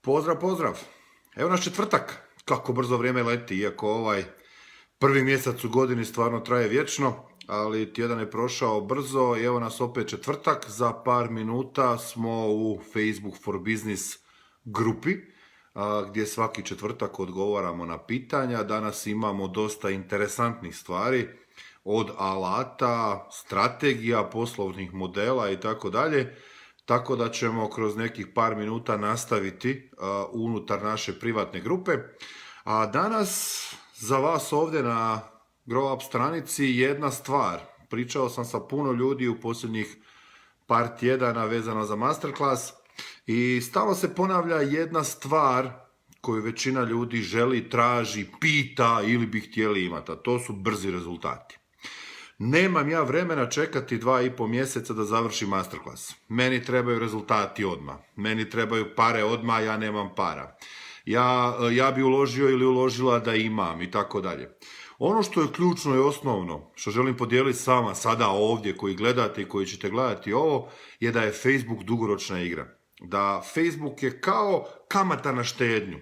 Pozdrav, pozdrav. Evo nas četvrtak. Kako brzo vrijeme leti, iako ovaj prvi mjesec u godini stvarno traje vječno, ali tjedan je prošao brzo i evo nas opet četvrtak. Za par minuta smo u Facebook for Business grupi, gdje svaki četvrtak odgovaramo na pitanja. Danas imamo dosta interesantnih stvari, od alata, strategija, poslovnih modela i tako dalje. Tako da ćemo kroz nekih par minuta nastaviti unutar naše privatne grupe. A danas za vas ovdje na Grow Up stranici jedna stvar. Pričao sam sa puno ljudi u posljednjih par tjedana vezano za masterclass i stalno se ponavlja jedna stvar koju većina ljudi želi, traži, pita ili bi htjeli imati, a to su brzi rezultati. Nemam ja vremena čekati 2,5 mjeseca da završim masterclass. Meni trebaju rezultati odmah. Meni trebaju pare odmah, ja nemam para. Ja bi uložio ili uložila da imam i tako dalje. Ono što je ključno i osnovno, što želim podijeliti s vama sada ovdje koji gledate i koji ćete gledati ovo, je da je Facebook dugoročna igra. Da Facebook je kao kamata na štednju.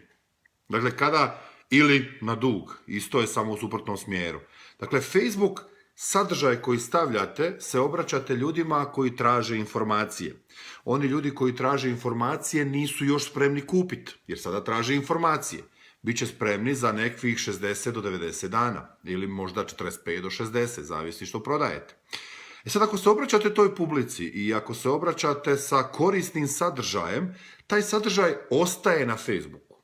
Dakle, ili na dug, isto je samo u suprotnom smjeru. Dakle, Facebook, sadržaj koji stavljate, se obraćate ljudima koji traže informacije. Oni ljudi koji traže informacije nisu još spremni kupiti, jer sada traže informacije. Biće spremni za nekih 60 do 90 dana, ili možda 45 do 60, zavisi što prodajete. Sad ako se obraćate toj publici i ako se obraćate sa korisnim sadržajem, taj sadržaj ostaje na Facebooku.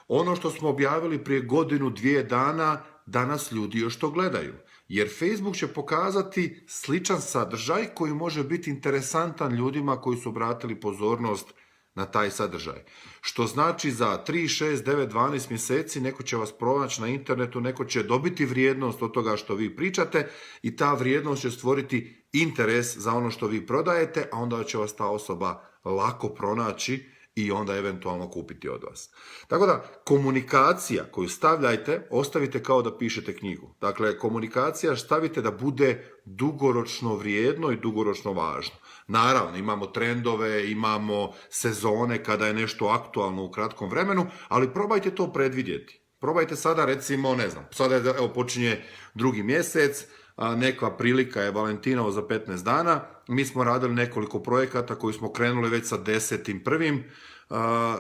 Ono što smo objavili prije godinu, 2 dana, danas ljudi još to gledaju. Jer Facebook će pokazati sličan sadržaj koji može biti interesantan ljudima koji su obratili pozornost na taj sadržaj. Što znači za 3, 6, 9, 12 mjeseci neko će vas pronaći na internetu, neko će dobiti vrijednost od toga što vi pričate i ta vrijednost će stvoriti interes za ono što vi prodajete, a onda će vas ta osoba lako pronaći i onda eventualno kupiti od vas. Tako da, komunikacija koju stavljajte, ostavite kao da pišete knjigu. Dakle, komunikacija stavite da bude dugoročno vrijedno i dugoročno važno. Naravno, imamo trendove, imamo sezone kada je nešto aktualno u kratkom vremenu, ali probajte to predvidjeti. Probajte sada, recimo, sada je, počinje 2. mjesec, neka prilika je Valentinovo za 15 dana. Mi smo radili nekoliko projekata koji smo krenuli već sa 10.1.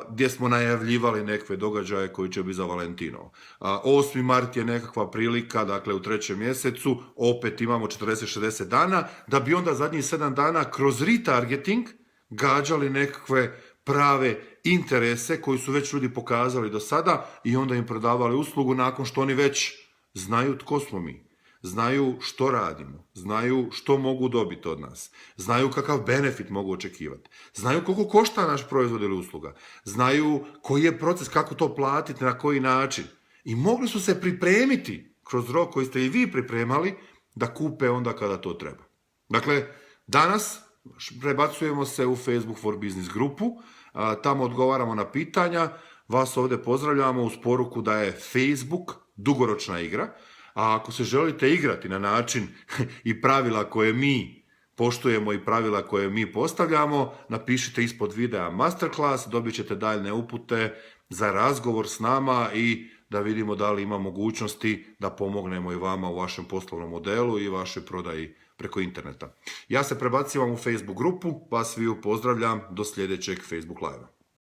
Gdje smo najavljivali nekakve događaje koji će biti za Valentinovo. 8. mart je nekakva prilika, dakle u 3. mjesecu, opet imamo 40-60 dana, da bi onda zadnjih 7 dana kroz retargeting gađali nekakve prave interese koji su već ljudi pokazali do sada i onda im prodavali uslugu nakon što oni već znaju tko smo mi. Znaju što radimo, znaju što mogu dobiti od nas, znaju kakav benefit mogu očekivati, znaju koliko košta naš proizvod ili usluga, znaju koji je proces, kako to platiti, na koji način. I mogli su se pripremiti kroz rok koji ste i vi pripremali da kupe onda kada to treba. Dakle, danas prebacujemo se u Facebook for Business grupu, tamo odgovaramo na pitanja, vas ovdje pozdravljamo uz poruku da je Facebook dugoročna igra. A ako se želite igrati na način i pravila koje mi poštujemo i pravila koje mi postavljamo, napišite ispod videa masterclass, dobit ćete daljne upute za razgovor s nama i da vidimo da li ima mogućnosti da pomognemo i vama u vašem poslovnom modelu i vašoj prodaji preko interneta. Ja se prebacivam u Facebook grupu, vas sviju pozdravljam do sljedećeg Facebook live-a.